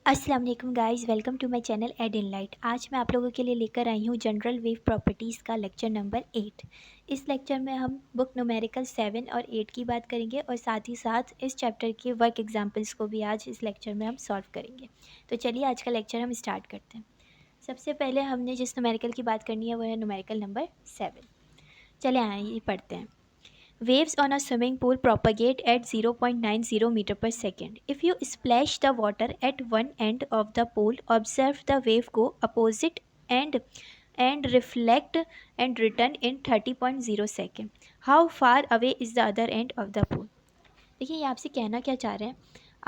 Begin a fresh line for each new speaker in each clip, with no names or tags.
अस्सलाम वालेकुम guys, welcome to my channel ed in light. आज मैं आप लोगों के लिए लेकर आई हूँ जनरल वेव प्रॉपर्टीज़ का लेक्चर नंबर 8। इस लेक्चर में हम बुक न्यूमेरिकल 7 और 8 की बात करेंगे और साथ ही साथ इस चैप्टर के वर्क एग्जांपल्स को भी आज इस लेक्चर में हम सॉल्व करेंगे। तो चलिए आज का लेक्चर हम स्टार्ट करते हैं। सबसे पहले हमने जिस न्यूमेरिकल की बात करनी है वो है न्यूमेरिकल नंबर 7। चले आइए पढ़ते हैं। Waves on a swimming pool propagate at 0.90 meter per second. If you splash the water at one end of the pool, observe the wave go opposite and reflect and return in 30.0 second. How far away is the other end of the pool? देखिए ये आपसे कहना क्या चाह रहे हैं।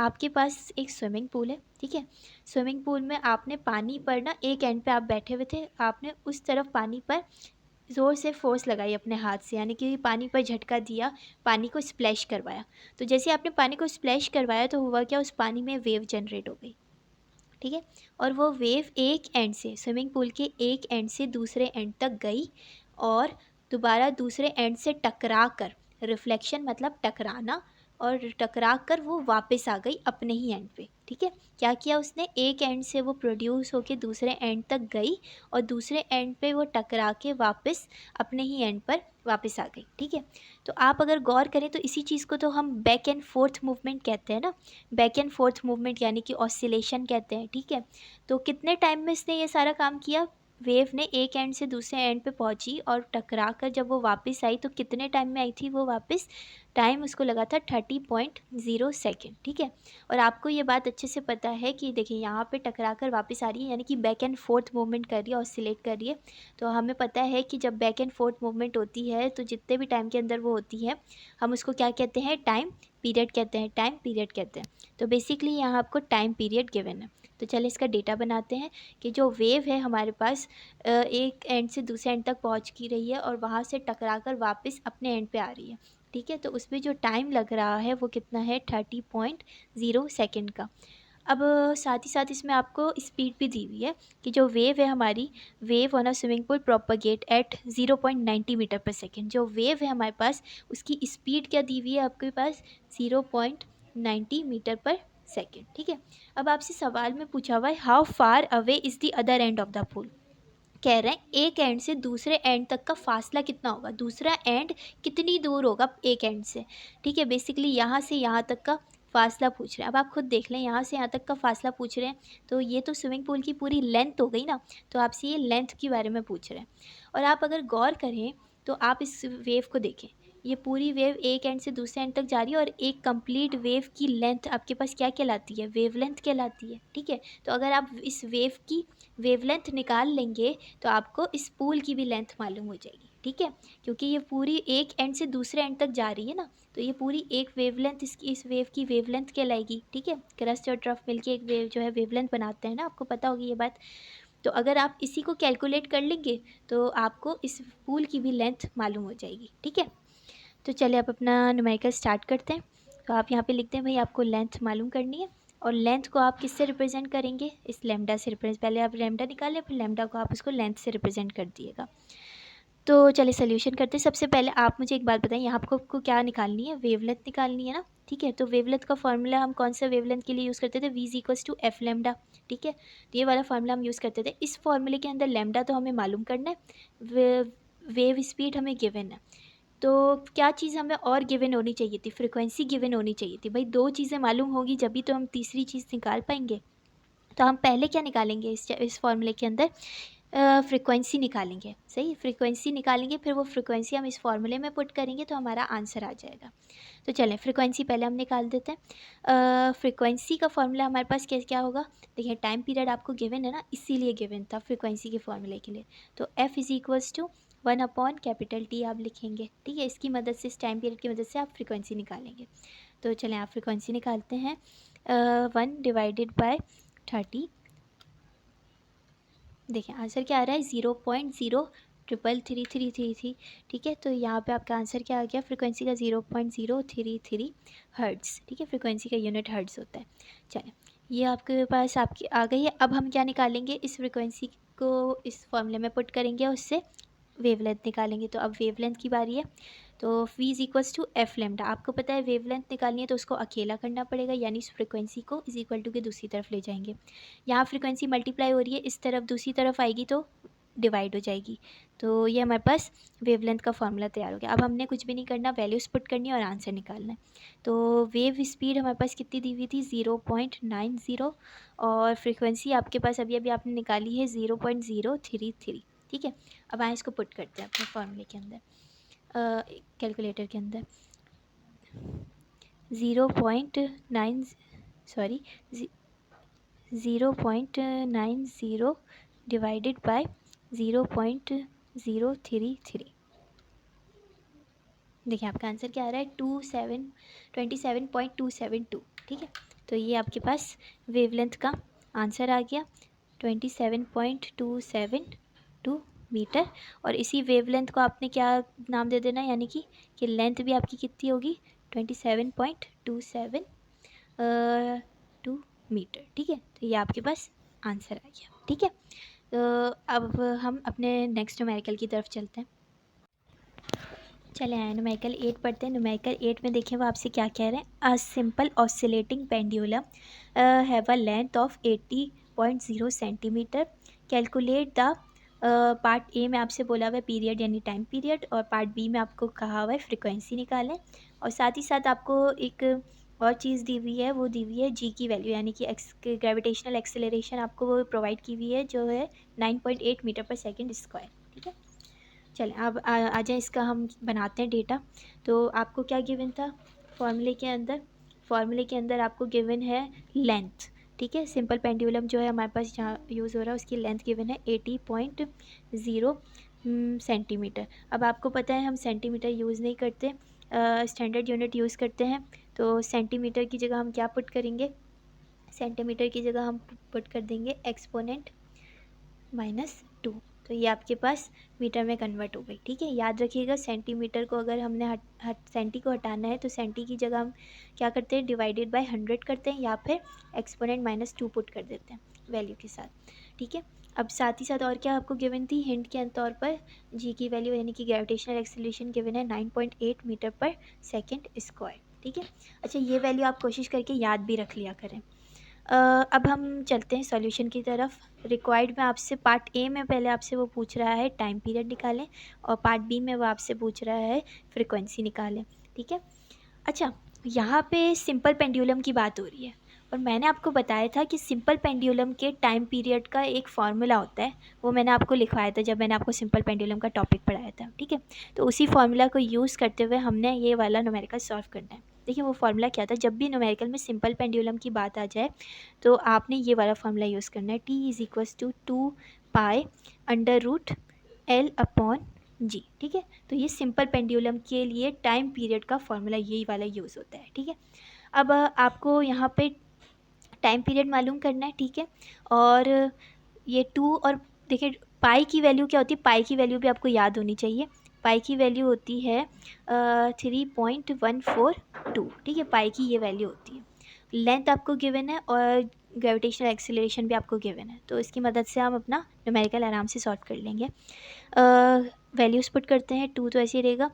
आपके पास एक स्विमिंग पूल है, ठीक है। स्विमिंग पूल में आपने पानी पर ना एक एंड पे आप बैठे हुए थे, आपने उस तरफ पानी पर ज़ोर से फोर्स लगाई अपने हाथ से, यानी कि पानी पर झटका दिया, पानी को स्प्लैश करवाया। तो जैसे आपने पानी को स्प्लैश करवाया तो हुआ क्या, उस पानी में वेव जनरेट हो गई, ठीक है। और वो वेव एक एंड से, स्विमिंग पूल के एक एंड से दूसरे एंड तक गई और दोबारा दूसरे एंड से टकरा कर, रिफ्लेक्शन मतलब टकराना, और टकरा कर वो वापस आ गई अपने ही एंड पे, ठीक है। क्या किया उसने, एक एंड से वो प्रोड्यूस होके दूसरे एंड तक गई और दूसरे एंड पे वो टकरा के वापस अपने ही एंड पर वापस आ गई, ठीक है। तो आप अगर गौर करें तो इसी चीज़ को तो हम बैक एंड फोर्थ मूवमेंट कहते हैं ना। बैक एंड फोर्थ मूवमेंट यानी कि ऑसिलेशन कहते हैं, ठीक है। तो कितने टाइम में इसने ये सारा काम किया, वेव ने एक एंड से दूसरे एंड पे पहुंची और टकरा कर जब वो वापस आई तो कितने टाइम में आई थी वो वापस, टाइम उसको लगा था 30.0 सेकेंड, ठीक है। और आपको ये बात अच्छे से पता है कि देखिए यहाँ पे टकरा कर वापस आ रही है, यानी कि बैक एंड फोर्थ मूवमेंट कर रही है, ऑसिलेट कर रही है। तो हमें पता है कि जब बैक एंड फोर्थ मूवमेंट होती है तो जितने भी टाइम के अंदर वो होती है हम उसको क्या कहते हैं, टाइम पीरियड कहते हैं, टाइम पीरियड कहते हैं। तो बेसिकली यहाँ आपको टाइम पीरियड गिवन है। तो चलिए इसका डेटा बनाते हैं कि जो वेव है हमारे पास एक एंड से दूसरे एंड तक पहुँच की रही है और वहाँ से टकरा कर वापस अपने एंड पे आ रही है, ठीक है। तो उसमें जो टाइम लग रहा है वो कितना है, 30.0 सेकेंड का। अब साथ ही साथ इसमें आपको स्पीड भी दी हुई है कि जो वेव है हमारी, wave on a swimming pool propagate at 0.90 metre per second. जो वेव है हमारे पास उसकी स्पीड क्या दी हुई है आपके पास, 0.90 मीटर पर सेकेंड, ठीक है। अब आपसे सवाल में पूछा हुआ है how far away is the other end of the pool. कह रहे हैं एक एंड से दूसरे एंड तक का फासला कितना होगा, दूसरा एंड कितनी दूर होगा एक एंड से, ठीक है। बेसिकली यहाँ से यहाँ तक का फासला पूछ रहे हैं। अब आप खुद देख लें, यहाँ से यहाँ तक का फासला पूछ रहे हैं तो ये तो स्विमिंग पूल की पूरी लेंथ हो गई ना। तो आपसे ये लेंथ के बारे में पूछ रहे हैं। और आप अगर गौर करें तो आप इस वेव को देखें, ये पूरी वेव एक एंड से दूसरे एंड तक जा रही है और एक कंप्लीट वेव की लेंथ आपके पास क्या कहलाती है, वेवलेंथ कहलाती है, ठीक है। तो अगर आप इस वेव की वेवलेंथ निकाल लेंगे तो आपको इस पूल की भी लेंथ मालूम हो जाएगी, ठीक है। क्योंकि ये पूरी एक एंड से दूसरे एंड तक जा रही है ना, तो ये पूरी एक वेवलेंथ इसकी, इस वेव की वेवलेंथ कहलाएगी, ठीक है। क्रस्ट और ट्रफ मिलके एक वेव जो है वेवलेंथ बनाते हैं ना, आपको पता होगी ये बात। तो अगर आप इसी को कैलकुलेट कर लेंगे तो आपको इस पूल की भी लेंथ मालूम हो जाएगी, ठीक है। तो चलिए आप अपना न्यूमेरिकल स्टार्ट करते हैं। तो आप यहाँ पे लिखते हैं भाई आपको लेंथ मालूम करनी है और लेंथ को आप किससे रिप्रेजेंट करेंगे, इस लेमडा से रिप्रेजेंट, पहले आप लेमडा निकालें फिर लेमडा को आप उसको लेंथ से रिप्रेजेंट कर दिएगा। तो चलिए सोल्यूशन करते हैं। सबसे पहले आप मुझे एक बात बताइए, यहाँ आपको क्या निकालनी है, वेवलेंथ निकालनी है ना, ठीक है। तो वेवलेंथ का फॉर्मूला हम कौन सा वेवलेंथ के लिए यूज़ करते थे, v is equals to F lambda, ठीक है। तो ये वाला फार्मूला हम यूज़ करते थे। इस फार्मूले के अंदर लेमडा तो हमें मालूम करना है, वेव स्पीड हमें गिवन है। तो क्या चीज़ हमें और गिवन होनी चाहिए थी, फ्रीक्वेंसी गिवन होनी चाहिए थी। भाई दो चीज़ें मालूम होगी जब भी तो हम तीसरी चीज़ निकाल पाएंगे। तो हम पहले क्या निकालेंगे इस फॉर्मूले के अंदर, फ्रीक्वेंसी निकालेंगे, सही। फ्रीक्वेंसी निकालेंगे फिर वो फ्रीक्वेंसी हम इस फॉर्मूले में पुट करेंगे तो हमारा आंसर आ जाएगा। तो चलें फ्रीक्वेंसी पहले हम निकाल देते हैं। फ्रीक्वेंसी का फॉर्मूला हमारे पास क्या क्या होगा, देखिए टाइम पीरियड आपको गिवन है ना, इसीलिए गिवन था फ्रीक्वेंसी के फॉर्मूले के लिए। तो F is equals to 1/T आप लिखेंगे, ठीक है। इसकी मदद से, इस टाइम पीरियड की मदद से आप फ्रीक्वेंसी निकालेंगे। तो चलें आप फ्रीक्वेंसी निकालते हैं। 1/30। देखिए आंसर क्या आ रहा है, 0.03333, ठीक है। तो यहाँ पे आपका आंसर क्या आ गया, फ्रीक्वेंसी का 0.033 हर्ट्ज़, ठीक है। फ्रीक्वेंसी का यूनिट हर्ट्ज़ होता है। चलें ये आपके पास आपकी आ गई है। अब हम क्या निकालेंगे, इस फ्रीक्वेंसी को इस फॉर्मूले में पुट करेंगे और उससे वेवलेंथ निकालेंगे। तो अब वेवलेंथ की बारी है। तो v is equals to F lambda. आपको पता है वेवलेंथ निकालनी है तो उसको अकेला करना पड़ेगा, यानी इस फ्रिक्वेंसी को इज इक्वल टू के दूसरी तरफ ले जाएंगे। यहाँ फ्रिक्वेंसी मल्टीप्लाई हो रही है, इस तरफ दूसरी तरफ आएगी तो डिवाइड हो जाएगी। तो ये हमारे पास वेवलेंथ का फॉर्मूला तैयार हो गया। अब हमने कुछ भी नहीं करना, वैल्यूज पुट करनी है और आंसर निकालना है। तो वेव स्पीड हमारे पास कितनी दी हुई थी 0.90, और फ्रिक्वेंसी आपके पास अभी अभी आपने निकाली है 0.033। ठीक है, अब आए इसको पुट करते हैं अपने फॉर्मूले के अंदर, कैलकुलेटर के अंदर। 0.9 सॉरी 0.90 डिवाइडेड बाय 0.033। देखिए आपका आंसर क्या आ रहा है 27.272। ठीक है, तो ये आपके पास वेवलेंथ का आंसर आ गया 27.272 मीटर। और इसी वेवलेंथ को आपने क्या नाम दे देना, यानी कि लेंथ भी आपकी कितनी होगी 27.272 मीटर। ठीक है, तो ये आपके पास आंसर आ गया। ठीक है, तो अब हम अपने नेक्स्ट न्यूमेरिकल की तरफ चलते हैं। चले आए न्यूमेरिकल 8 पढ़ते हैं। न्यूमेरिकल 8 में देखिए वो आपसे क्या कह रहे हैं। A simple oscillating pendulum have a length of 80.0 centimetre. Calculate the part A में आपसे बोला हुआ है पीरियड यानी टाइम पीरियड, और पार्ट बी में आपको कहा हुआ है फ्रिक्वेंसी निकालें। और साथ ही साथ आपको एक और चीज़ दी हुई है, वो दी हुई है जी की वैल्यू, यानी कि ग्रेविटेशनल एक्सेलरेशन आपको वो प्रोवाइड की हुई है, जो है 9.8 मीटर पर सेकेंड स्क्वायर। ठीक है, चलें अब आ जाए इसका हम बनाते हैं डेटा। तो आपको क्या गिवन था फॉर्मूले के अंदर, फॉर्मूले के अंदर आपको गिवन है लेंथ। ठीक है, सिंपल पेंडुलम जो है हमारे पास जहाँ यूज़ हो रहा है उसकी लेंथ गिवन है 80.0 सेंटीमीटर। अब आपको पता है हम सेंटीमीटर यूज़ नहीं करते, स्टैंडर्ड यूनिट यूज़ करते हैं। तो सेंटीमीटर की जगह हम क्या पुट करेंगे, सेंटीमीटर की जगह हम पुट कर देंगे एक्सपोनेंट -2। तो ये आपके पास मीटर में कन्वर्ट हो गई। ठीक है, याद रखिएगा सेंटीमीटर को अगर हमने सेंटी को हटाना है तो सेंटी की जगह हम क्या करते हैं डिवाइडेड बाय 100 करते हैं, या फिर एक्सपोनेंट -2 पुट कर देते हैं वैल्यू के साथ। ठीक है, अब साथ ही साथ और क्या आपको गिवन थी हिंट के तौर पर, जी की वैल्यू यानी कि ग्रेविटेशनल एक्सेलरेशन गिवन है 9.8 मीटर पर सेकेंड स्क्वायर। ठीक है, अच्छा ये वैल्यू आप कोशिश करके याद भी रख लिया करें। अब हम चलते हैं सॉल्यूशन की तरफ। रिक्वायर्ड में आपसे पार्ट ए में पहले आपसे वो पूछ रहा है टाइम पीरियड निकालें, और पार्ट बी में वो आपसे पूछ रहा है फ्रिक्वेंसी निकालें। ठीक है, अच्छा यहाँ पे सिंपल पेंडुलम की बात हो रही है, और मैंने आपको बताया था कि सिंपल पेंडुलम के टाइम पीरियड का एक फार्मूला होता है, वो मैंने आपको लिखवाया था जब मैंने आपको सिंपल पेंडुलम का टॉपिक पढ़ाया था। ठीक है, तो उसी फार्मूला को यूज़ करते हुए हमने ये वाला न्यूमेरिकल सॉल्व करना है। देखिए वो फार्मूला क्या था, जब भी न्यूमेरिकल में सिंपल पेंडुलम की बात आ जाए तो आपने ये वाला फार्मूला यूज़ करना है, T is equals to 2π√L/g। ठीक है, तो ये सिंपल पेंडुलम के लिए टाइम पीरियड का फार्मूला यही वाला यूज़ होता है। ठीक है, अब आपको यहाँ पे टाइम पीरियड मालूम करना है। ठीक है, और ये 2 और देखिए पाई की वैल्यू क्या होती है, पाई की वैल्यू भी आपको याद होनी चाहिए। पाई की वैल्यू होती है 3.142। ठीक है, पाई की ये वैल्यू होती है। लेंथ आपको गिवन है और ग्रेविटेशनल एक्सेलरेशन भी आपको गिवन है, तो इसकी मदद से हम अपना न्यूमेरिकल आराम से सॉल्व कर लेंगे। वैल्यूज़ पुट करते हैं, 2 तो ऐसे ही रहेगा,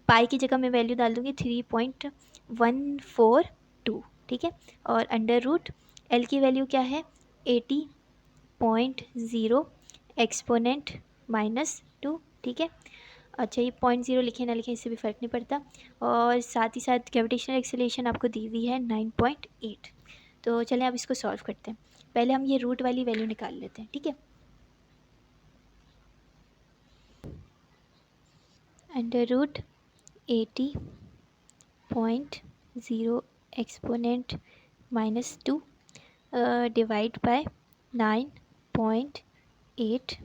पाई की जगह मैं वैल्यू डाल दूँगी 3.142। ठीक है, और अंडर रूट एल की वैल्यू क्या है 80.0 एक्सपोनेंट -2। ठीक है, अच्छा ये 0.0 लिखे ना लिखें इससे भी फ़र्क नहीं पड़ता, और साथ ही साथ ग्रेविटेशनल एक्सेलरेशन आपको दी हुई है 9.8। तो चलें अब इसको सॉल्व करते हैं। पहले हम ये रूट वाली वैल्यू निकाल लेते हैं। ठीक है, under root 80.0 exponent -2 divide by 9.8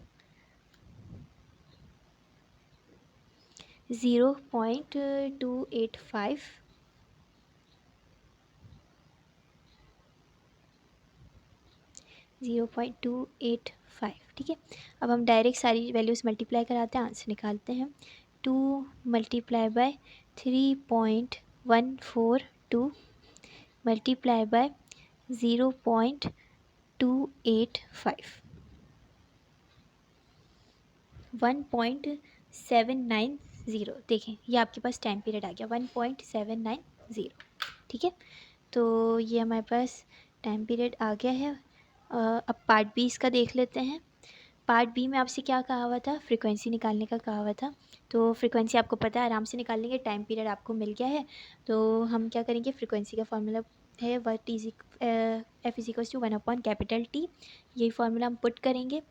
0.285 0.285। ठीक है, अब हम डायरेक्ट सारी वैल्यूज़ मल्टीप्लाई कराते हैं, आंसर निकालते हैं। 2 multiply by 3.142 multiply by 0.285 1.790 zero. देखें ये आपके पास टाइम पीरियड आ गया 1.790। ठीक है, तो ये हमारे पास टाइम पीरियड आ गया है। अब पार्ट बी इसका देख लेते हैं। पार्ट बी में आपसे क्या कहा हुआ था, फ्रीक्वेंसी निकालने का कहा हुआ था। तो फ्रीक्वेंसी आपको पता है, आराम से निकाल लेंगे। टाइम पीरियड आपको मिल गया है, तो हम क्या करेंगे, फ्रीक्वेंसी का फार्मूला है what is F is equals to 1/T। यही फार्मूला हम पुट करेंगे,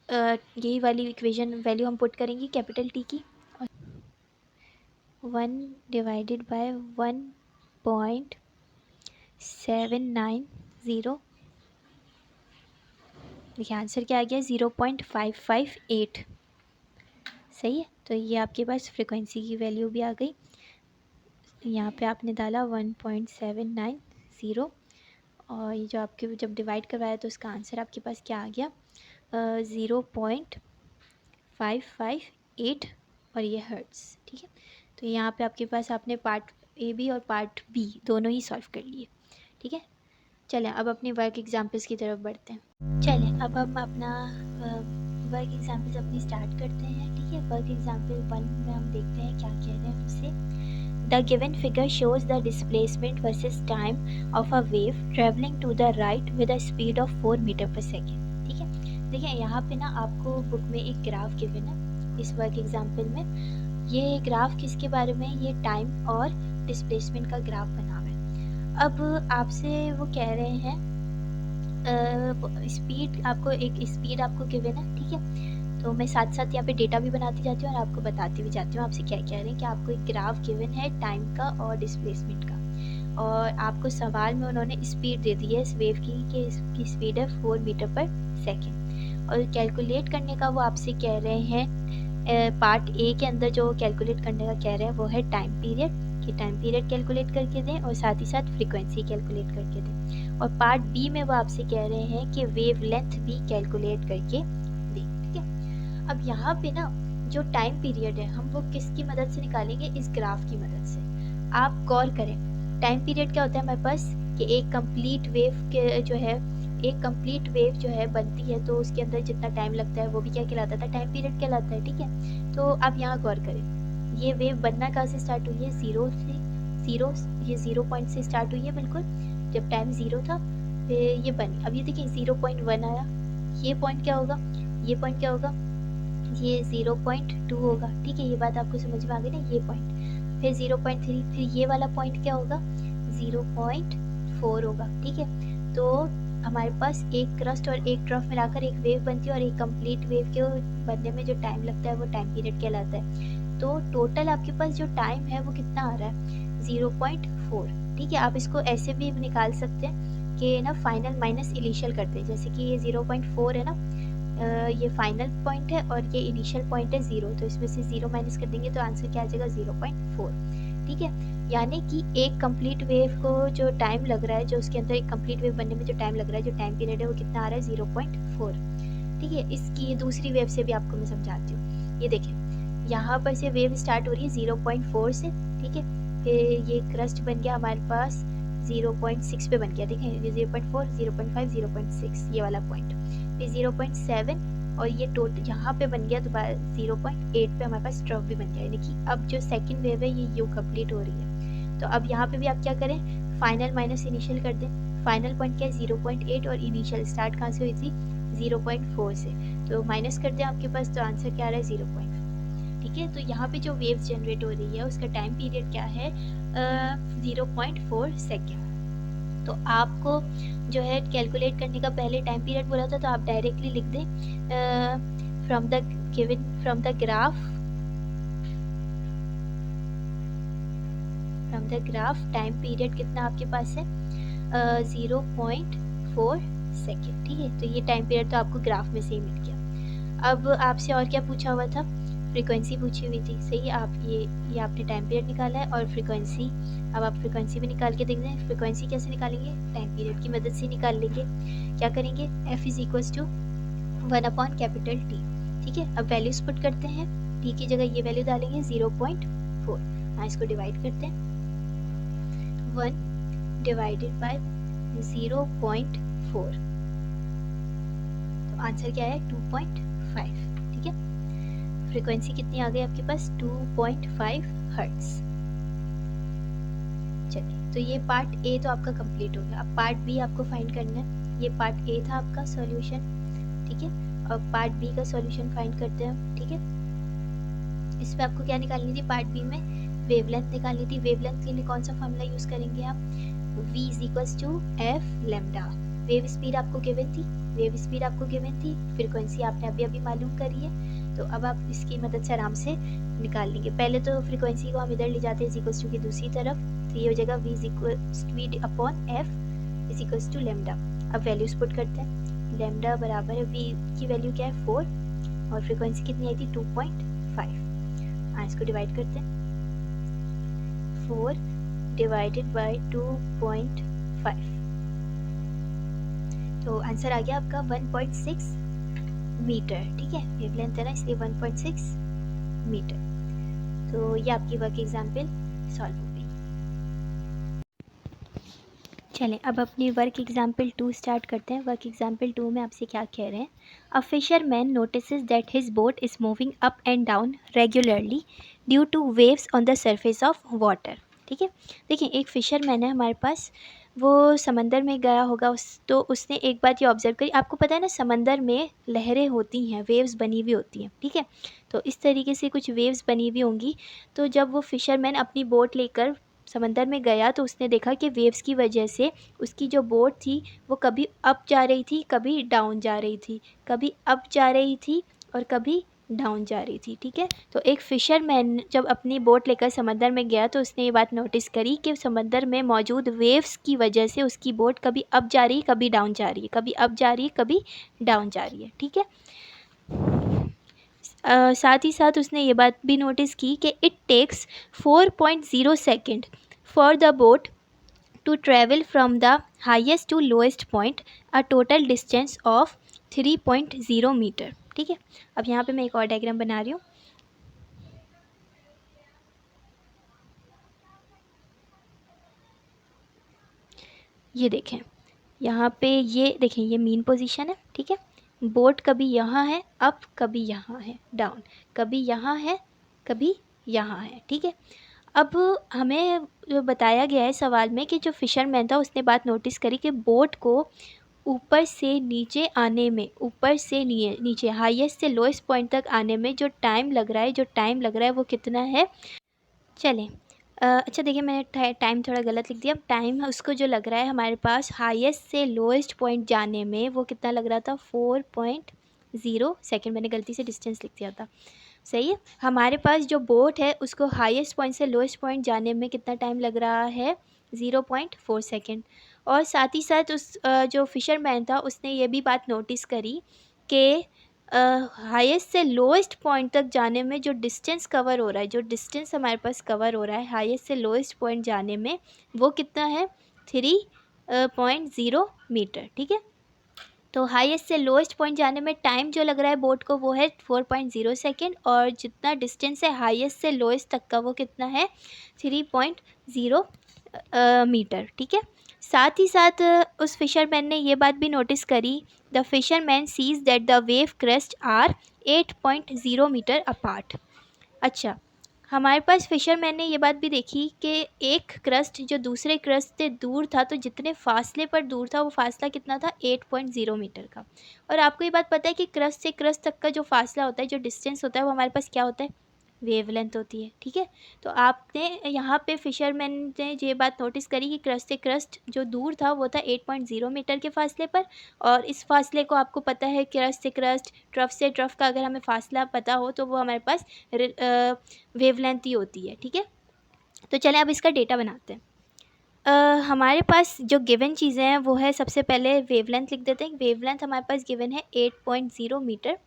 यही वाली इक्वेशन वैल्यू हम पुट करेंगे कैपिटल टी की। 1/1.790। देखिए आंसर क्या आ गया, 0.558। सही है, तो ये आपके पास फ्रिक्वेंसी की वैल्यू भी आ गई। यहाँ पे आपने डाला 1.790, और ये जो आपके जब डिवाइड करवाया तो इसका आंसर आपके पास क्या आ गया, 0.558, और ये हर्ट्स। ठीक है, तो यहाँ पे आपके पास आपने पार्ट ए बी और पार्ट बी दोनों ही सॉल्व कर लिए। ठीक है, चलें अब अपने वर्क एग्जाम्पल्स की तरफ बढ़ते हैं। चलें अब हम अपना वर्क एग्जाम्पल्स अपनी स्टार्ट करते हैं। ठीक है, वर्क एग्जाम्पल 1 में हम देखते हैं क्या कह रहे हैं हमसे। The given figure shows the displacement versus time of a wave travelling to the right with a speed of 4 metre per second. ठीक है, देखिए यहाँ पे ना आपको बुक में एक ग्राफ गिवन है इस वर्क एग्जाम्पल में। ये ग्राफ किसके बारे में, ये टाइम और डिस्प्लेसमेंट का ग्राफ बना हुआ है। अब आपसे वो कह रहे हैं स्पीड, आपको एक स्पीड आपको गिवन है। ठीक है, तो मैं साथ साथ यहाँ पे डेटा भी बनाती जाती हूँ और आपको बताती भी जाती हूँ आपसे क्या कह रहे हैं कि आपको एक ग्राफ गिवन है टाइम का और डिस्प्लेसमेंट का, और आपको सवाल में उन्होंने स्पीड दे दी है इस वेव की कि इसकी स्पीड है 4 मीटर पर सेकेंड, और कैलकुलेट करने का वो आपसे कह रहे हैं पार्ट ए के अंदर जो कैलकुलेट करने का कह रहे हैं वो है टाइम पीरियड, कि टाइम पीरियड कैलकुलेट करके दें और साथ ही साथ फ्रीक्वेंसी कैलकुलेट करके दें। और पार्ट बी में वो आपसे कह रहे हैं कि वेव लेंथ भी कैलकुलेट करके दें। ठीक है, अब यहाँ पे ना जो टाइम पीरियड है हम वो किसकी मदद से निकालेंगे, इस ग्राफ की मदद से। आप गौर करें, टाइम पीरियड क्या होता है हमारे पास कि एक कंप्लीट वेव के जो है, एक कंप्लीट वेव जो है बनती है तो उसके अंदर जितना टाइम लगता है वो भी क्या कहलाता था, टाइम पीरियड कहलाता है। ठीक है, तो आप यहाँ गौर करें, ये वेव बनना कहाँ से स्टार्ट हुई है, ज़ीरो से। ये 0 पॉइंट से स्टार्ट हुई है बिल्कुल, जब टाइम 0 था फिर ये बनी। अब ये देखिए 0.1 आया, ये पॉइंट क्या होगा, ये पॉइंट क्या होगा, ये 0.2 होगा। ठीक है, ये बात आपको समझ में आ गई ना, ये पॉइंट, फिर 0.3, फिर ये वाला पॉइंट क्या होगा, 0.4 होगा। ठीक है, तो हमारे पास एक क्रस्ट और एक ट्रफ मिलाकर एक वेव बनती है, और एक कंप्लीट वेव के बनने में जो टाइम लगता है वो टाइम पीरियड कहलाता है। तो टोटल आपके पास जो टाइम है वो कितना आ रहा है, 0.4। ठीक है, आप इसको ऐसे भी निकाल सकते हैं कि ना फाइनल माइनस इनिशियल करते हैं, जैसे कि ये 0.4 है ना, ये फाइनल पॉइंट है और ये इनिशियल पॉइंट है 0, तो इसमें से 0 माइनस कर देंगे तो आंसर क्या आ जाएगा, 0.4। ठीक है, यानी कि एक कंप्लीट वेव को जो टाइम लग रहा है, जो उसके अंदर एक कंप्लीट वेव बनने में जो टाइम लग रहा है, जो टाइम पीरियड है वो कितना आ रहा है, 0.4। ठीक है, इसकी दूसरी वेव से भी आपको मैं समझाती हूँ। ये देखिए यहाँ पर से वेव स्टार्ट हो रही है 0.4 से। ठीक है, फिर ये क्रस्ट बन गया हमारे पास 0.6 पे बन गया। देखें ये 0.4, 0.5, 0.6 ये वाला पॉइंट, फिर 0.7, और ये टोटल यहाँ पे बन गया दोबारा 0.8 पे हमारे पास ट्रफ भी बन गया। यानी कि अब जो सेकंड वेव है ये यू कंप्लीट हो रही है। तो अब यहाँ पे भी आप क्या करें, फाइनल माइनस इनिशियल कर दें। फाइनल पॉइंट क्या है 0.8, और इनिशियल स्टार्ट कहाँ से हुई थी, 0.4 से, तो माइनस कर दें आपके पास, तो आंसर क्या आ रहा है, 0.4। ठीक है, तो यहाँ पे जो वेव्स जनरेट हो रही है उसका टाइम पीरियड क्या है, 0.4 सेकेंड। तो आपको जो है कैलकुलेट करने का पहले टाइम पीरियड बोला था, तो आप डायरेक्टली लिख दें from the graph time period कितना आपके पास है, 0.4 सेकेंड। ठीक है, तो ये टाइम पीरियड तो आपको ग्राफ में से ही मिल गया। अब आपसे और क्या पूछा हुआ था, फ्रीक्वेंसी पूछी हुई थी। सही है, आप ये आपने टाइम पीरियड निकाला है, और फ्रीक्वेंसी, अब आप फ्रीक्वेंसी भी निकाल के देख दें। फ्रीक्वेंसी कैसे निकालेंगे, टाइम पीरियड की मदद से निकाल लेंगे। क्या करेंगे, f is equals to 1/T। ठीक है, अब वैल्यूज पुट करते हैं, t की जगह ये वैल्यू डालेंगे 0.4। हाँ, इसको डिवाइड करते हैं, 1 डिवाइडेड बाय 0.4, तो आंसर क्या है 2.5। ठीक है, फ्रीक्वेंसी कितनी आ गई आपके पास 2.5 हर्ट्ज। चलिए, तो ये पार्ट ए तो आपका कंप्लीट हो गया। अब पार्ट बी आपको फाइंड करना है। ये पार्ट ए था आपका सॉल्यूशन, ठीक है। अब पार्ट बी का सॉल्यूशन फाइंड करते हैं हम, ठीक है। इसमें आपको क्या निकालनी थी, पार्ट बी में वेवलेंथ निकालनी थी। वेवलेंथ के लिए कौन सा फॉर्मूला यूज करेंगे आप, v is equals to F lambda. Wave speed आपको गिवन थी, वेव स्पीड आपको गिवन थी, फ्रीक्वेंसी आपने अभी अभी मालूम करी है। तो अब आप इसकी मदद से आराम से निकाल लेंगे। पहले तो फ्रीक्वेंसी को हम इधर ले जाते हैं इज इक्वल्स टू की दूसरी तरफ, तो ये हो जाएगा v is equals v upon F is equals to lambda. अब वैल्यूज पुट करते हैं। लेमडा बराबर है v की वैल्यू क्या है 4 और फ्रीक्वेंसी कितनी आई थी 2.5। इसको डिवाइड करते हैं, 4 डिवाइडेड बाय 2.5, तो आंसर आ गया आपका 1.6 मीटर, ठीक है। वेवलेंथ है ना, इसलिए 1.6 मीटर। तो ये आपकी वर्क एग्जाम्पल सॉल्व हो गई। चलें, अब अपनी वर्क एग्जाम्पल 2 स्टार्ट करते हैं। वर्क एग्जाम्पल 2 में आपसे क्या कह रहे हैं, a fisherman notices that his boat is moving up and down regularly due two waves on the surface of water, ठीक है। देखिए, एक फिशरमैन है हमारे पास, वो समंदर में गया होगा तो उसने एक बात ये ऑब्जर्व करी। आपको पता है ना, समंदर में लहरें होती हैं, वेव्स बनी हुई होती हैं, ठीक है। तो इस तरीके से कुछ वेव्स बनी हुई होंगी। तो जब वो फिशरमैन अपनी बोट लेकर समंदर में गया तो उसने देखा कि वेव्स की वजह से उसकी जो बोट थी वो कभी अप जा रही थी, कभी डाउन जा रही थी, कभी अप जा रही थी और कभी डाउन जा रही थी, ठीक है। तो एक फिशरमैन जब अपनी बोट लेकर समंदर में गया तो उसने ये बात नोटिस करी कि समंदर में मौजूद वेव्स की वजह से उसकी बोट कभी अप जा रही है, कभी डाउन जा रही है, कभी अप जा रही है, कभी डाउन जा रही है, ठीक है। साथ ही साथ उसने ये बात भी नोटिस की कि it takes 4.0 second for the boat to travel from the highest to lowest point, a total distance of 3.0 metre, ठीक है। अब यहाँ पे मैं एक और डायग्राम बना रही हूँ। ये देखें, यहाँ पे ये देखें, ये मीन पोजीशन है, ठीक है। बोट कभी यहाँ है अप, कभी यहाँ है डाउन, कभी यहाँ है, कभी यहाँ है, ठीक है। अब हमें जो बताया गया है सवाल में कि जो फिशरमैन था उसने बात नोटिस करी कि बोट को ऊपर से नीचे आने में, ऊपर से नीचे हाईएस्ट से लोएस्ट पॉइंट तक आने में जो टाइम लग रहा है वो कितना है। चलें, अच्छा देखिए, मैंने टाइम थोड़ा गलत लिख दिया। अब टाइम उसको जो लग रहा है हमारे पास हाईएस्ट से लोएस्ट पॉइंट जाने में वो कितना लग रहा था 4.0 सेकेंड। मैंने गलती से डिस्टेंस लिख दिया था, सही है। हमारे पास जो बोट है उसको हाईएस्ट पॉइंट से लोएस्ट पॉइंट जाने में कितना टाइम लग रहा है 0.4 सेकेंड। और साथ ही साथ उस जो फिशरमैन था उसने ये भी बात नोटिस करी कि हाईएस्ट से लोएस्ट पॉइंट तक जाने में जो डिस्टेंस कवर हो रहा है, जो डिस्टेंस हमारे पास कवर हो रहा है हाईएस्ट से लोएस्ट पॉइंट जाने में, वो कितना है 3.0 मीटर, ठीक है। तो हाईएस्ट से लोएस्ट पॉइंट जाने में टाइम जो लग रहा है बोट को वो है 4.0 सेकेंड, और जितना डिस्टेंस है हाईएस्ट से लोएस्ट तक का वो कितना है 3.0 मीटर, ठीक है। साथ ही साथ उस फिशरमैन ने ये बात भी नोटिस करी, the fisherman sees that the wave crest are 8.0 metre apart. अच्छा, हमारे पास फिशरमैन ने ये बात भी देखी कि एक क्रस्ट जो दूसरे क्रस्ट से दूर था, तो जितने फासले पर दूर था वो फासला कितना था 8.0 मीटर का। और आपको ये बात पता है कि क्रस्ट से क्रस्ट तक का जो फासला होता है, जो डिस्टेंस होता है, वो हमारे पास क्या होता है, वेवलेंथ होती है, ठीक है। तो आपने यहाँ पे फिशरमैन ने ये बात नोटिस करी कि क्रस्ट से क्रस्ट जो दूर था वो था 8.0 मीटर के फासले पर, और इस फासले को आपको पता है क्रस्ट से क्रस्ट, ट्रफ से ट्रफ का अगर हमें फासला पता हो तो वो हमारे पास वेवलेंथ ही होती है, ठीक है। तो चलें अब इसका डेटा बनाते हैं। हमारे पास जो गिवन चीज़ें हैं वो है, सबसे पहले वेवलेंथ लिख देते हैं। वेवलेंथ हमारे पास गिवन है 8.0 मीटर।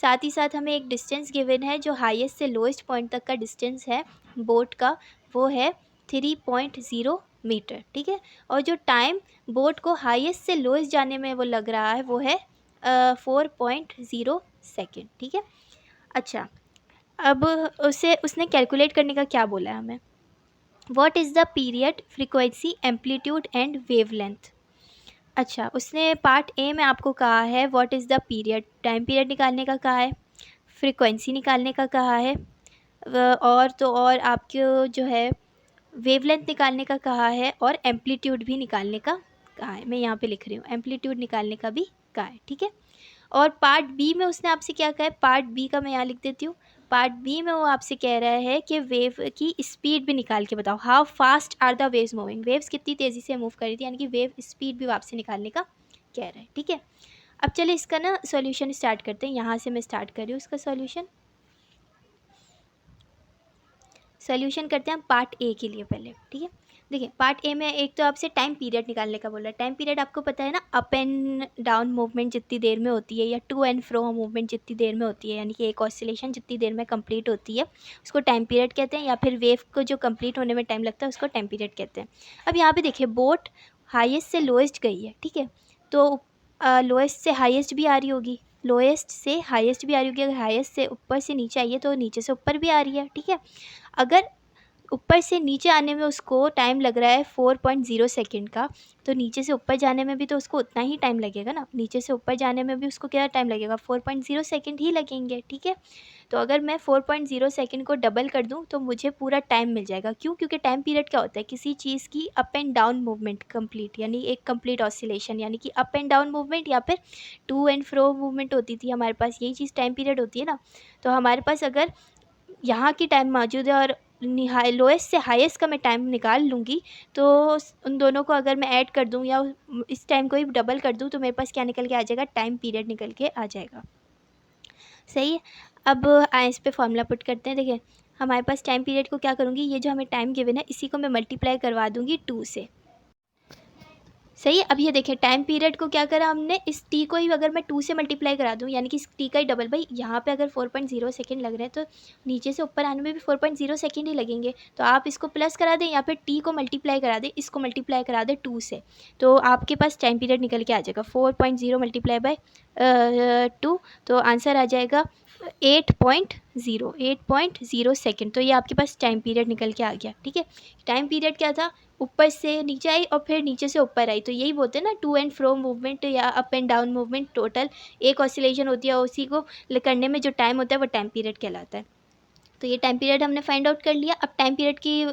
साथ ही साथ हमें एक डिस्टेंस गिवन है, जो हाईएस्ट से लोएस्ट पॉइंट तक का डिस्टेंस है बोट का, वो है 3.0 मीटर, ठीक है। और जो टाइम बोट को हाईएस्ट से लोएस्ट जाने में वो लग रहा है वो है 4.0 सेकेंड, ठीक है। अच्छा, अब उसने कैलकुलेट करने का क्या बोला है हमें, what is the period, frequency, amplitude and wavelength. अच्छा, उसने पार्ट ए में आपको कहा है what is the period, time period निकालने का कहा है। फ्रीक्वेंसी निकालने का कहा है, और तो और आपको जो है वेवलेंथ निकालने का कहा है, और एम्पलीट्यूड भी निकालने का कहा है। मैं यहाँ पे लिख रही हूँ, एम्पलीट्यूड निकालने का भी कहा है, ठीक है। और पार्ट बी में उसने आपसे क्या कहा है, पार्ट बी का मैं यहाँ लिख देती हूँ। पार्ट बी में वो आपसे कह रहा है कि वेव की स्पीड भी निकाल के बताओ, how fast are the waves moving, waves कितनी तेज़ी से मूव कर रही थी, यानी कि वेव स्पीड भी वो आपसे निकालने का कह रहा है, ठीक है। अब चलिए इसका ना सॉल्यूशन स्टार्ट करते हैं। यहाँ से मैं स्टार्ट कर रही हूँ इसका सॉल्यूशन करते हैं हम पार्ट ए के लिए पहले, ठीक है। देखिए पार्ट ए में एक तो आपसे टाइम पीरियड निकालने का बोला है। टाइम पीरियड आपको पता है ना, अप एंड डाउन मूवमेंट जितनी देर में होती है, या टू एंड फ्रो मूवमेंट जितनी देर में होती है, यानी कि एक ऑसिलेशन जितनी देर में कंप्लीट होती है उसको टाइम पीरियड कहते हैं, या फिर वेव को जो कंप्लीट होने में टाइम लगता है उसको टाइम पीरियड कहते हैं। अब यहाँ पे देखिए बोट हाईएस्ट से लोएस्ट गई है, ठीक है, तो लोएस्ट से हाईएस्ट भी आ रही होगी, लोएस्ट से हाईएस्ट भी आ रही होगी। अगर हाईएस्ट से ऊपर से नीचे आई है तो नीचे से ऊपर भी आ रही है, ठीक है। अगर ऊपर से नीचे आने में उसको टाइम लग रहा है 4.0 सेकेंड का, तो नीचे से ऊपर जाने में भी तो उसको उतना ही टाइम लगेगा ना, नीचे से ऊपर जाने में भी उसको क्या टाइम लगेगा, 4.0 सेकेंड ही लगेंगे, ठीक है। तो अगर मैं 4.0 सेकेंड को डबल कर दूं तो मुझे पूरा टाइम मिल जाएगा। क्यों? क्योंकि टाइम पीरियड क्या होता है, किसी चीज़ की up and down movement complete, यानी एक कंप्लीट ऑसिलेशन, यानी कि अप एंड डाउन मूवमेंट या फिर टू एंड फ्रो मूवमेंट होती थी हमारे पास, यही चीज़ टाइम पीरियड होती है ना। तो हमारे पास अगर यहाँ की टाइम मौजूद है और लोएस्ट से हाईएस्ट का मैं टाइम निकाल लूँगी, तो उन दोनों को अगर मैं ऐड कर दूँ या इस टाइम को ही डबल कर दूँ तो मेरे पास क्या निकल के आ जाएगा, टाइम पीरियड निकल के आ जाएगा। सही है। अब आए इस पे फॉर्मूला पुट करते हैं। देखिए हमारे पास टाइम पीरियड को क्या करूँगी, ये जो हमें टाइम गिवन है इसी को मैं मल्टीप्लाई करवा दूँगी 2 से। सही है। अब ये देखिए टाइम पीरियड को क्या करा हमने, इस टी को ही अगर मैं 2 से मल्टीप्लाई करा दूँ, यानी कि इस टी का ही डबल, भाई यहाँ पे अगर 4.0 सेकेंड लग रहे हैं तो नीचे से ऊपर आने में भी 4.0 सेकेंड ही लगेंगे। तो आप इसको प्लस करा दें या फिर टी को मल्टीप्लाई करा दें, इसको मल्टीप्लाई करा दें 2 से, तो आपके पास टाइम पीरियड निकल के आ जाएगा 4.0 मल्टीप्लाई बाय 2, तो आंसर आ जाएगा 8.0 सेकेंड। तो ये आपके पास टाइम पीरियड निकल के आ गया, ठीक है। टाइम पीरियड क्या था, ऊपर से नीचे आई और फिर नीचे से ऊपर आई, तो यही बोलते हैं ना टू एंड फ्रो मूवमेंट या up and down movement, total एक ऑसिलेशन होती है, उसी को करने में जो टाइम होता है वो टाइम पीरियड कहलाता है। तो ये टाइम पीरियड हमने फाइंड आउट कर लिया। अब टाइम पीरियड की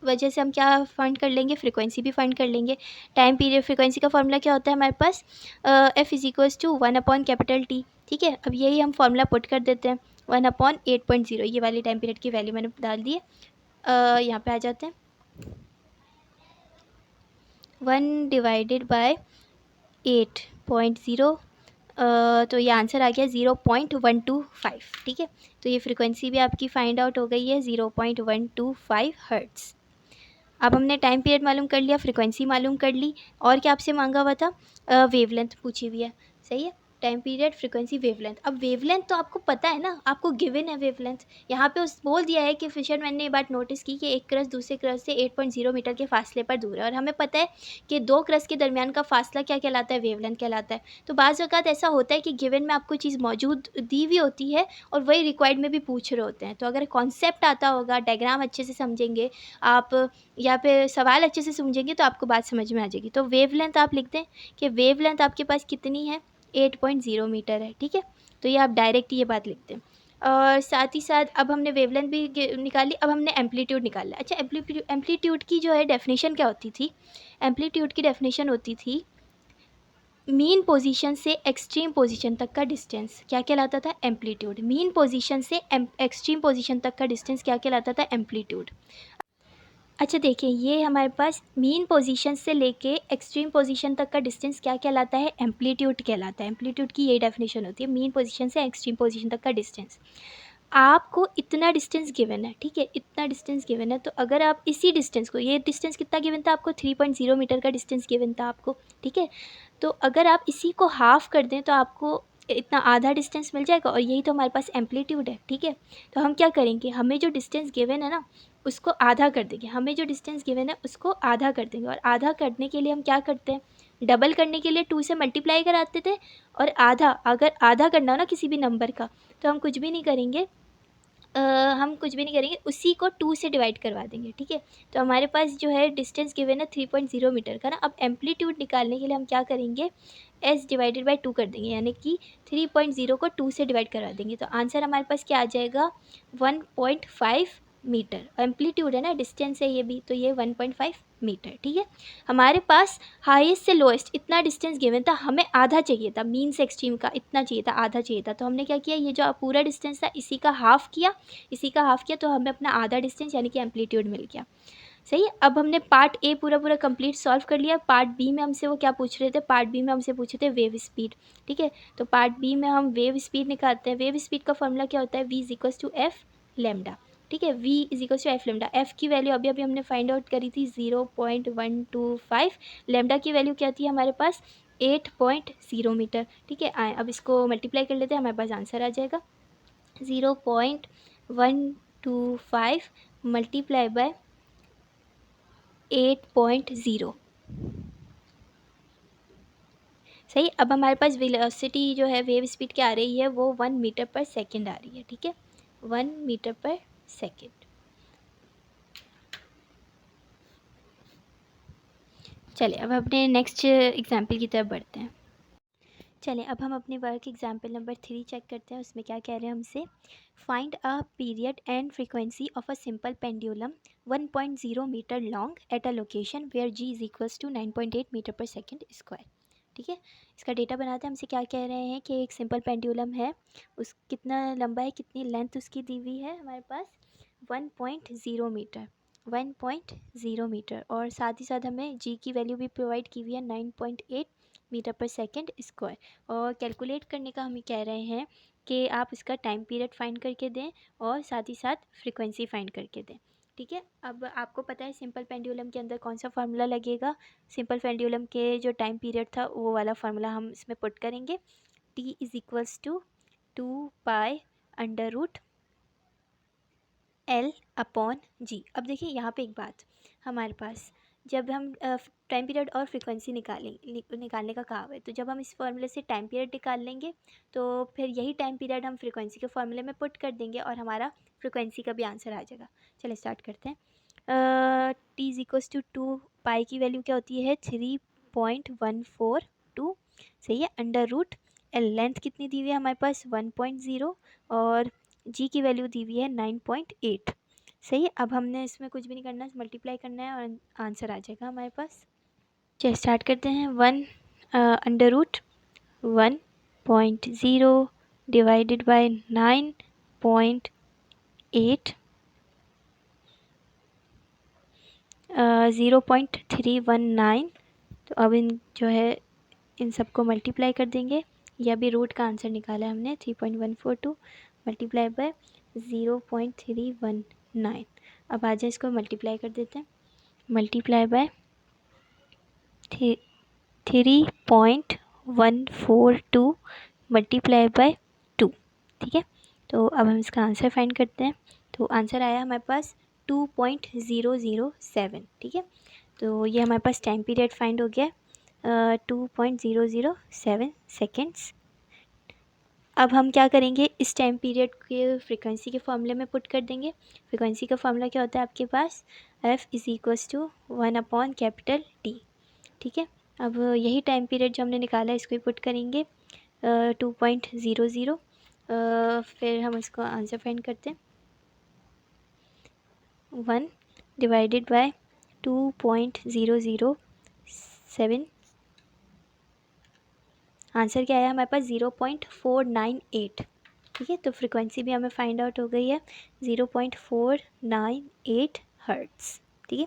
वजह से हम क्या फाइंड कर लेंगे, फ्रीक्वेंसी भी फाइंड कर लेंगे। टाइम पीरियड फ्रीक्वेंसी का फॉर्मूला क्या होता है हमारे पास, F=1/T, ठीक है। अब यही हम फार्मूला पुट कर देते हैं, 1/8.0, ये वाली टाइम पीरियड की वैल्यू मैंने डाल दी है। यहाँ पे आ जाते हैं, 1/8.0, तो ये आंसर आ गया 0.125, ठीक है। तो ये फ्रीक्वेंसी भी आपकी फाइंड आउट हो गई है 0.125 हर्ट्ज़। अब हमने टाइम पीरियड मालूम कर लिया, फ्रीक्वेंसी मालूम कर ली, और क्या आपसे मांगा हुआ था, वेवलेंथ पूछी हुई है। सही है, टाइम पीरियड, फ्रीक्वेंसी, वेवलेंथ। अब वेवलेंथ तो आपको पता है ना, आपको गिवन है वेवलेंथ। यहाँ पे उस बोल दिया है कि फिशरमैन ने ये बात नोटिस की कि एक क्रस्ट दूसरे क्रस्ट से 8.0 मीटर के फासले पर दूर है, और हमें पता है कि दो क्रस्ट के दरमियान का फासला क्या कहलाता है, वेवलेंथ कहलाता है। तो बाज़ औक़ात ऐसा होता है कि गिवन में आपको चीज़ मौजूद दी हुई होती है और वही रिक्वायर्ड में भी पूछ रहे होते हैं। तो अगर कॉन्सेप्ट आता होगा, डायग्राम अच्छे से समझेंगे आप, या फिर सवाल अच्छे से समझेंगे, तो आपको बात समझ में आ जाएगी। तो वेवलेंथ आप लिख दें कि वेवलेंथ आपके पास कितनी है, 8.0 मीटर है, ठीक है। तो ये आप डायरेक्ट ये बात लिख दें। और साथ ही साथ अब हमने वेवलेंथ भी निकाली, अब हमने एम्पलीट्यूड निकाला। अच्छा, एम्पलीट्यूड की जो है डेफिनेशन क्या होती थी, एम्पलीट्यूड की डेफिनेशन होती थी मीन पोजीशन से एक्सट्रीम पोजीशन तक का डिस्टेंस क्या कहलाता था, एम्पलीट्यूड। मीन पोजीशन से एक्सट्रीम पोजीशन तक का डिस्टेंस क्या कहलाता था, एम्पलीट्यूड। अच्छा देखिए, ये हमारे पास मीन पोजीशन से लेके एक्सट्रीम पोजीशन तक का डिस्टेंस क्या कहलाता है, एम्पलीट्यूड कहलाता है। एम्पलीट्यूड की ये डेफिनेशन होती है, मीन पोजीशन से एक्सट्रीम पोजीशन तक का डिस्टेंस। आपको इतना डिस्टेंस गिवन है, ठीक है, इतना डिस्टेंस गिवन है, तो अगर आप इसी डिस्टेंस को, ये डिस्टेंस कितना गिवन था आपको, 3.0 मीटर का डिस्टेंस गिवन था आपको, ठीक है। तो अगर आप इसी को हाफ़ कर दें तो आपको इतना आधा डिस्टेंस मिल जाएगा, और यही तो हमारे पास एम्पलीट्यूड है, ठीक है। तो हम क्या करेंगे, हमें जो डिस्टेंस गिवन है ना उसको आधा कर देंगे, हमें जो डिस्टेंस गिवन है उसको आधा कर देंगे, और आधा करने के लिए हम क्या करते हैं, डबल करने के लिए 2 से मल्टीप्लाई कराते थे, और आधा, अगर आधा करना हो ना किसी भी नंबर का, तो हम कुछ भी नहीं करेंगे, उसी को 2 से डिवाइड करवा देंगे, ठीक है। तो हमारे पास जो है डिस्टेंस गिवन है 3.0 मीटर का ना। अब एम्पलीट्यूड निकालने के लिए हम क्या करेंगे, एस डिवाइडेड बाई 2 कर देंगे, यानी कि 3.0 को 2 से डिवाइड करवा देंगे, तो आंसर हमारे पास क्या आ जाएगा 1.5 मीटर। एम्पलीट्यूड है ना, डिस्टेंस है ये भी, तो ये 1.5 मीटर। ठीक है, हमारे पास हाईएस्ट से लोएस्ट इतना डिस्टेंस गिवन था, हमें आधा चाहिए था, मीन से एक्सट्रीम का इतना चाहिए था, आधा चाहिए था, तो हमने क्या किया, ये जो पूरा डिस्टेंस था इसी का हाफ किया, तो हमें अपना आधा डिस्टेंस यानी कि एम्पलीट्यूड मिल गया। सही है, अब हमने पार्ट ए पूरा पूरा कंप्लीट सॉल्व कर लिया। पार्ट बी में हमसे वो क्या पूछ रहे थे, पार्ट बी में हमसे पूछे थे वेव स्पीड। ठीक है, तो पार्ट बी में हम वेव स्पीड निकालते हैं। वेव स्पीड का फॉर्मूला क्या होता है, v is equals to F lambda. ठीक है, v is equals to F lambda. F की वैल्यू अभी अभी हमने फाइंड आउट करी थी 0.125, लेमडा की वैल्यू क्या थी हमारे पास 8.0 मीटर। ठीक है, आए अब इसको मल्टीप्लाई कर लेते हैं, हमारे पास आंसर आ जाएगा 0.125 मल्टीप्लाई बाय 8.0। सही, अब हमारे पास वेलोसिटी जो है, वेव स्पीड क्या आ रही है, वो 1 मीटर पर सेकेंड आ रही है। ठीक है, 1 मीटर पर सेकेंड। चलिए अब अपने नेक्स्ट एग्जाम्पल की तरफ बढ़ते हैं। चलिए अब हम अपने वर्क एग्जाम्पल नंबर 3 चेक करते हैं। उसमें क्या कह रहे हैं हमसे, find a period and frequency of a simple pendulum 1.0 metre long at a location where G is equals to 9.8 metre per second square. ठीक है, इसका डेटा बनाते हैं। हमसे क्या कह रहे हैं कि एक सिंपल पेंडुलम है, उस कितना लंबा है, कितनी लेंथ उसकी दी हुई है हमारे पास 1.0 मीटर, 1.0 मीटर, और साथ ही साथ हमें जी की वैल्यू भी प्रोवाइड की हुई है 9.8 मीटर पर सेकेंड स्क्वायर। और कैलकुलेट करने का हम कह रहे हैं कि आप इसका टाइम पीरियड फाइंड करके दें और साथ ही साथ फ्रीक्वेंसी फाइंड करके दें। ठीक है, अब आपको पता है सिंपल पेंडुलम के अंदर कौन सा फार्मूला लगेगा, सिंपल पेंडुलम के जो टाइम पीरियड था वो वाला फार्मूला हम इसमें पुट करेंगे, T is equals to 2 pi under root L upon G. अब देखिए यहाँ पे एक बात, हमारे पास जब हम टाइम पीरियड और फ्रीक्वेंसी निकालने का कहा है, तो जब हम इस फॉर्मूले से टाइम पीरियड निकाल लेंगे तो फिर यही टाइम पीरियड हम फ्रीक्वेंसी के फॉर्मूले में पुट कर देंगे और हमारा फ्रीक्वेंसी का भी आंसर आ जाएगा। चलिए स्टार्ट करते हैं। टी इज इक्वल्स टू 2 पाई की वैल्यू क्या होती है 3.142। सही है, अंडर रूट एल, लेंथ कितनी दी हुई है हमारे पास 1.0, और जी की वैल्यू दी हुई है 9.8। सही है, अब हमने इसमें कुछ भी नहीं करना है, मल्टीप्लाई करना है और आंसर आ जाएगा हमारे पास। चलिए स्टार्ट करते हैं। 1 अंडर रूट 1.0 डिवाइडेड बाय 9.8 0.319। तो अब इन जो है इन सबको मल्टीप्लाई कर देंगे, या अभी रूट का आंसर निकाला है हमने 3.142 मल्टीप्लाई बाय 0.319। अब आ जाए इसको मल्टीप्लाई कर देते हैं, मल्टीप्लाई बाय 3.142 मल्टीप्लाई बाय 2। ठीक है, तो अब हम इसका आंसर फाइंड करते हैं। तो आंसर आया हमारे पास 2.007। ठीक है, तो ये हमारे पास टाइम पीरियड फाइंड हो गया 2.007 सेकेंड्स। अब हम क्या करेंगे, इस टाइम पीरियड के फ्रीक्वेंसी के फॉर्मूले में पुट कर देंगे। फ्रीक्वेंसी का फॉर्मूला क्या होता है आपके पास, F is equals to 1 upon capital T. ठीक है, अब यही टाइम पीरियड जो हमने निकाला है इसको ही पुट करेंगे 2.00। फिर हम इसको आंसर फाइंड करते हैं, 1 डिवाइडेड बाय 2.007। आंसर क्या आया हमारे पास 0.498। ठीक है, तो फ्रीक्वेंसी भी हमें फाइंड आउट हो गई है 0.498 हर्ट्ज़। ठीक है,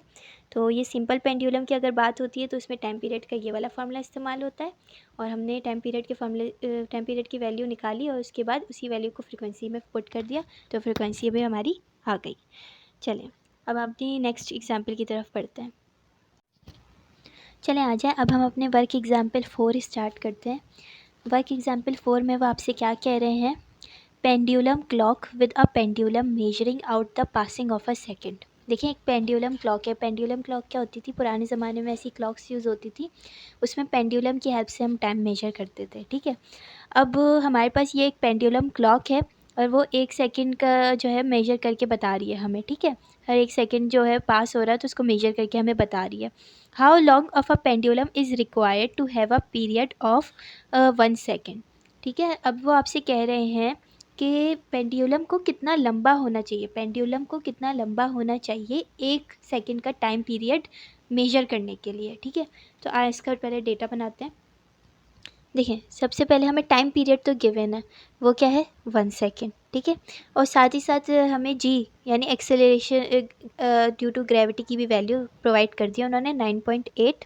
तो ये सिंपल पेंडुलम की अगर बात होती है तो उसमें टाइम पीरियड का ये वाला फार्मूला इस्तेमाल होता है, और हमने टाइम पीरियड की वैल्यू निकाली और उसके बाद उसी वैल्यू को फ्रीक्वेंसी में पुट कर दिया, तो फ्रीक्वेंसी भी हमारी आ गई। चलें अब अपनी नेक्स्ट एग्जाम्पल की तरफ पढ़ते हैं। चलें आ जाए, अब हम अपने वर्क एग्जाम्पल 4 स्टार्ट करते हैं। वर्क एग्जाम्पल 4 में वो आपसे क्या कह रहे हैं, pendulum clock with a pendulum measuring out the passing of a second. देखिए एक पेंडुलम क्लॉक है, पेंडुलम क्लॉक क्या होती थी, पुराने ज़माने में ऐसी क्लॉक्स यूज़ होती थी, उसमें पेंडुलम की हेल्प से हम टाइम मेजर करते थे। ठीक है, अब हमारे पास ये एक पेंडुलम क्लॉक है और वो 1 सेकंड का जो है मेजर करके बता रही है हमें। ठीक है, हर एक सेकंड जो है पास हो रहा है तो उसको मेजर करके हमें बता रही है। How long of a pendulum is required to have a period of 1 second. ठीक है, अब वो आपसे कह रहे हैं कि पेंडुलम को कितना लंबा होना चाहिए, पेंडुलम को कितना लंबा होना चाहिए 1 सेकंड का टाइम पीरियड मेजर करने के लिए। ठीक है, तो आज इसका पहले डेटा बनाते हैं। देखिए, सबसे पहले हमें टाइम पीरियड तो गिवन है, वो क्या है 1 सेकेंड। ठीक है, और साथ ही साथ हमें जी यानी एक्सेलरेशन ड्यू टू ग्रेविटी की भी वैल्यू प्रोवाइड कर दिया उन्होंने 9.8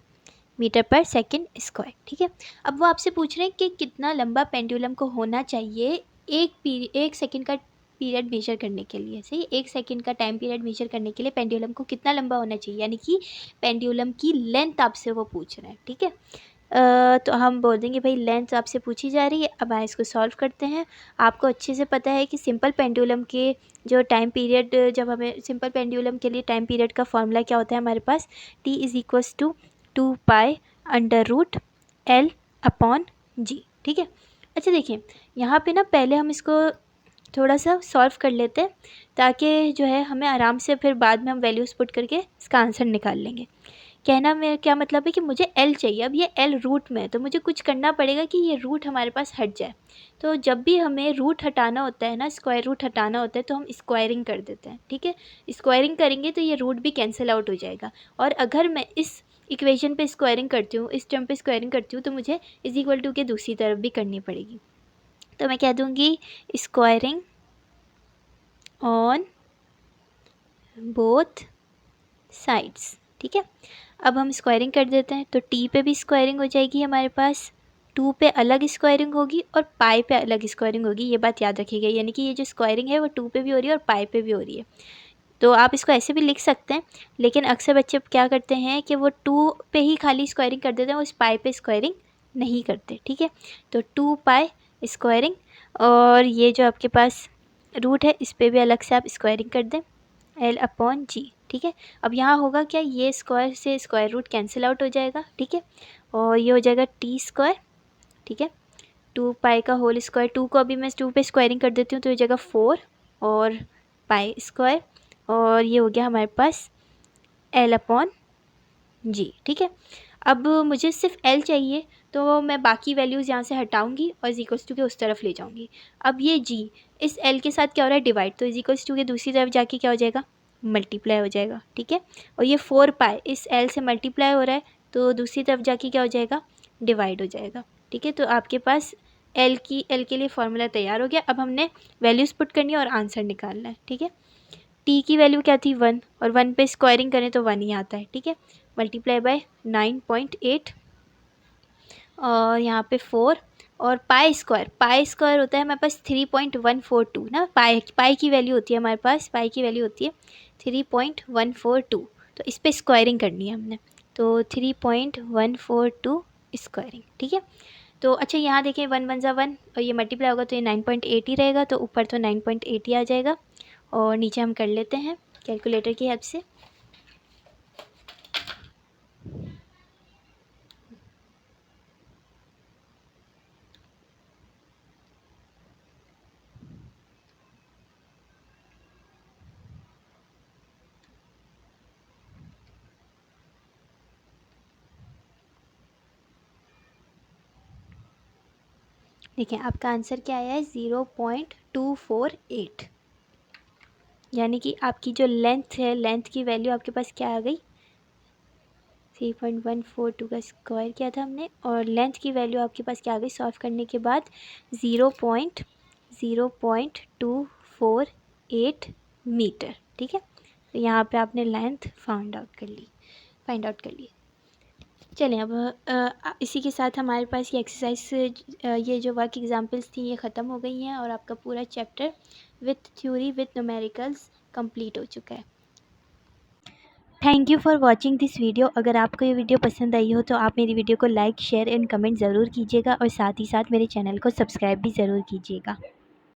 मीटर पर सेकेंड स्क्वायर। ठीक है, अब वो आपसे पूछ रहे हैं कि कितना लंबा पेंडुलम को होना चाहिए 1 सेकेंड का पीरियड मेजर करने के लिए। सही, 1 सेकेंड का टाइम पीरियड मेजर करने के लिए पेंडुलम को कितना लंबा होना चाहिए, यानी कि पेंडुलम की लेंथ आपसे वो पूछ रहे हैं। ठीक है, तो हम बोल देंगे भाई लेंथ आपसे पूछी जा रही है। अब आए इसको सॉल्व करते हैं। आपको अच्छे से पता है कि सिंपल पेंडुलम के जो टाइम पीरियड, जब हमें सिंपल पेंडुलम के लिए टाइम पीरियड का फॉर्मूला क्या होता है हमारे पास, t is equals to 2π/L/g। ठीक है, अच्छा देखिए यहाँ पे ना पहले हम इसको थोड़ा सा सॉल्व कर लेते हैं ताकि जो है हमें आराम से फिर बाद में हम वैल्यूज़ पुट करके इसका आंसर निकाल लेंगे। कहना मेरा क्या मतलब है कि मुझे एल चाहिए, अब ये एल रूट में है तो मुझे कुछ करना पड़ेगा कि ये रूट हमारे पास हट जाए। तो जब भी हमें रूट हटाना होता है ना, स्क्वायर रूट हटाना होता है, तो हम स्क्वायरिंग कर देते हैं। ठीक है, स्क्वायरिंग करेंगे तो ये रूट भी कैंसिल आउट हो जाएगा। और अगर मैं इस इक्वेशन पे स्क्वायरिंग करती हूँ, इस टर्म पे स्क्वायरिंग करती हूँ, तो मुझे इज इक्वल टू के दूसरी तरफ भी करनी पड़ेगी। तो मैं कह दूँगी स्क्वायरिंग ऑन बोथ साइड्स। ठीक है, अब हम स्क्वायरिंग कर देते हैं तो टी पे भी स्क्वायरिंग हो जाएगी हमारे पास, 2 पे अलग स्क्वायरिंग होगी और पाई पे अलग स्क्वायरिंग होगी। ये बात याद रखिएगा, यानी कि ये जो स्क्वायरिंग है वो 2 पे भी हो रही है और पाई पे भी हो रही है। तो आप इसको ऐसे भी लिख सकते हैं, लेकिन अक्सर बच्चे क्या करते हैं कि वो 2 पे ही खाली स्क्वायरिंग कर देते हैं, उस पाई पे स्क्वायरिंग नहीं करते। ठीक है, तो 2 पाई स्क्वायरिंग, और ये जो आपके पास रूट है इस पर भी अलग से आप स्क्वायरिंग कर दें, L/G। ठीक है, अब यहाँ होगा क्या, ये स्क्वायर से स्क्वायर रूट कैंसिल आउट हो जाएगा। ठीक है, और ये हो जाएगा टी स्क्वायर। ठीक है, 2 पाई का होल स्क्वायर, 2 को अभी मैं 2 पे स्क्वायरिंग कर देती हूँ तो ये जगह 4 और पाई स्क्वायर, और ये हो गया हमारे पास L/G। ठीक है, अब मुझे सिर्फ L चाहिए तो मैं बाकी वैल्यूज़ यहाँ से हटाऊँगी और इज इक्वल्स टू के उस तरफ ले जाऊँगी। अब ये G इस L के साथ क्या हो रहा है, डिवाइड, तो इज इक्वल्स टू के दूसरी तरफ जाके क्या हो जाएगा, मल्टीप्लाई हो जाएगा। ठीक है, और ये 4 पाई इस L से मल्टीप्लाई हो रहा है तो दूसरी तरफ जाके क्या हो जाएगा, डिवाइड हो जाएगा। ठीक है, तो आपके पास L के लिए फार्मूला तैयार हो गया। अब हमने वैल्यूज़ पुट करनी है और आंसर निकालना है। ठीक है, टी की वैल्यू क्या थी 1, और 1 पे स्क्वायरिंग करें तो 1 ही आता है। ठीक है, मल्टीप्लाई बाय 9.8 और यहाँ पे 4 और पाई स्क्वायर होता है हमारे पास 3.142 ना, पाई की वैल्यू होती है हमारे पास, पाई की वैल्यू होती है 3.142। तो इस पर स्क्वायरिंग करनी है हमने, तो 3.142 स्क्वायरिंग। ठीक है, तो अच्छा यहाँ देखें 1 1 ज़ा 1 और ये मल्टीप्लाई होगा तो ये 9.8 ही रहेगा, तो ऊपर तो 9.8 ही आ जाएगा और नीचे हम कर लेते हैं कैलकुलेटर की हेल्प से। देखिए आपका आंसर क्या आया है 0.248, यानी कि आपकी जो लेंथ है, लेंथ की वैल्यू आपके पास क्या आ गई, 3.142 का स्क्वायर किया था हमने और लेंथ की वैल्यू आपके पास क्या आ गई सॉल्व करने के बाद 0.248 मीटर। ठीक है, तो यहाँ पे आपने लेंथ फाइंड आउट कर ली। चलें अब इसी के साथ हमारे पास ये एक्सरसाइज, ये जो वर्क एग्जांपल्स थी ये ख़त्म हो गई हैं और आपका पूरा chapter with theory with numericals complete हो चुका है। Thank you for watching this video. अगर आपको ये वीडियो पसंद आई हो तो आप मेरी वीडियो को लाइक, शेयर एंड कमेंट ज़रूर कीजिएगा और साथ ही साथ मेरे चैनल को सब्सक्राइब भी ज़रूर कीजिएगा।